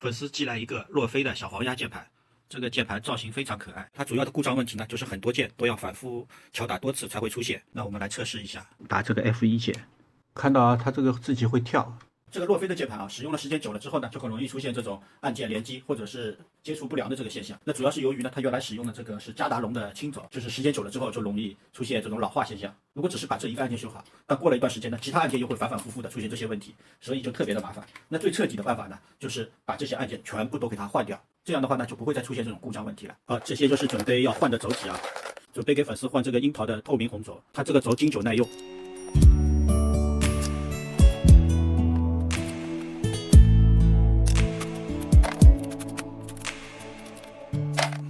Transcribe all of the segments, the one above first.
粉丝寄来一个洛飞的小黄鸭键盘，这个键盘造型非常可爱。它主要的故障问题呢，就是很多键都要反复敲打多次才会出现。那我们来测试一下，打这个 F1键，看到啊，它这个自己会跳。这个洛飞的键盘啊，使用的时间久了之后呢，就很容易出现这种按键连击或者是接触不良的这个现象。那主要是由于呢，它原来使用的这个是加达龙的轻轴，就是时间久了之后就容易出现这种老化现象。如果只是把这一个按键修好，但过了一段时间呢，其他按键又会反反复复的出现这些问题，所以就特别的麻烦。那最彻底的办法呢，就是把这些按键全部都给它换掉，这样的话呢，就不会再出现这种故障问题了。好，这些就是准备要换的轴体啊，准备给粉丝换这个樱桃的透明红轴，它这个轴经久耐用。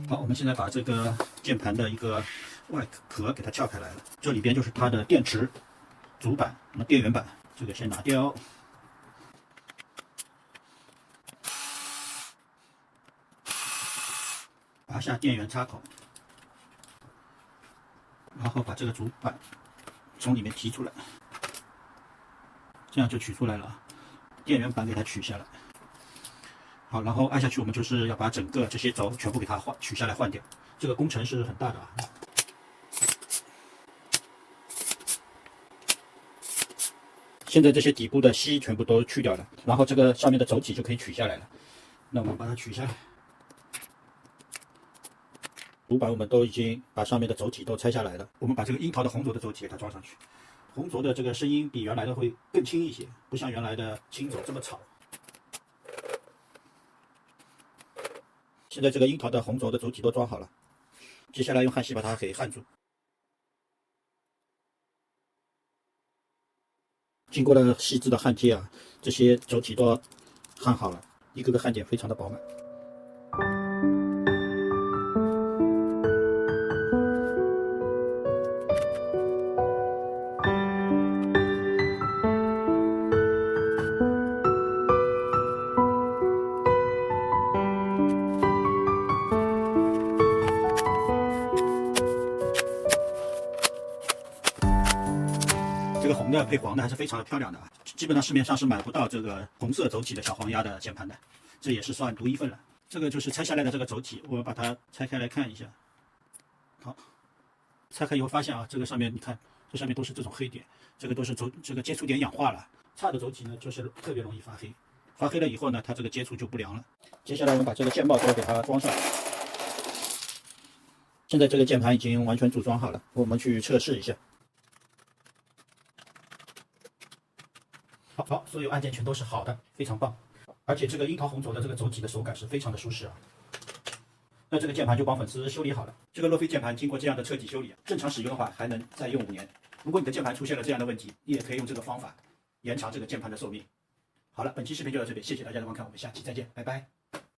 好，我们现在把这个键盘的一个外壳给它撬开来了，这里边就是它的电池、主板、电源板，这个先拿掉。拔下电源插口，然后把这个主板从里面提出来，这样就取出来了。电源板给它取下来。好，然后按下去，我们就是要把整个这些轴全部给它取下来换掉，这个工程是很大的啊。现在这些底部的锡全部都去掉了，然后这个上面的轴体就可以取下来了。那我们把它取下来，主板我们都已经把上面的轴体都拆下来了。我们把这个樱桃的红轴的轴体给它装上去，红轴的这个声音比原来的会更轻一些，不像原来的轻轴这么吵。现在这个樱桃的红轴的轴体都装好了，接下来用焊锡把它给焊住。经过了细致的焊接啊，这些轴体都焊好了，一个个焊点非常的饱满。这个红的配黄的还是非常的漂亮的啊，基本上市面上是买不到这个红色轴体的小黄鸭的键盘的，这也是算独一份了。这个就是拆下来的这个轴体，我把它拆开来看一下。好，拆开以后发现啊，这个上面你看，这上面都是这种黑点，这个都是这个接触点氧化了。差的轴体呢，就是特别容易发黑，发黑了以后呢，它这个接触就不良了。接下来我们把这个键帽都给它装上。现在这个键盘已经完全组装好了，我们去测试一下。好，所有按键全都是好的，非常棒。而且这个樱桃红轴的这个轴体的手感是非常的舒适啊。那这个键盘就帮粉丝修理好了。这个洛飞键盘经过这样的彻底修理，正常使用的话还能再用5年。如果你的键盘出现了这样的问题，你也可以用这个方法延长这个键盘的寿命。好了，本期视频就到这里，谢谢大家的观看，我们下期再见，拜拜。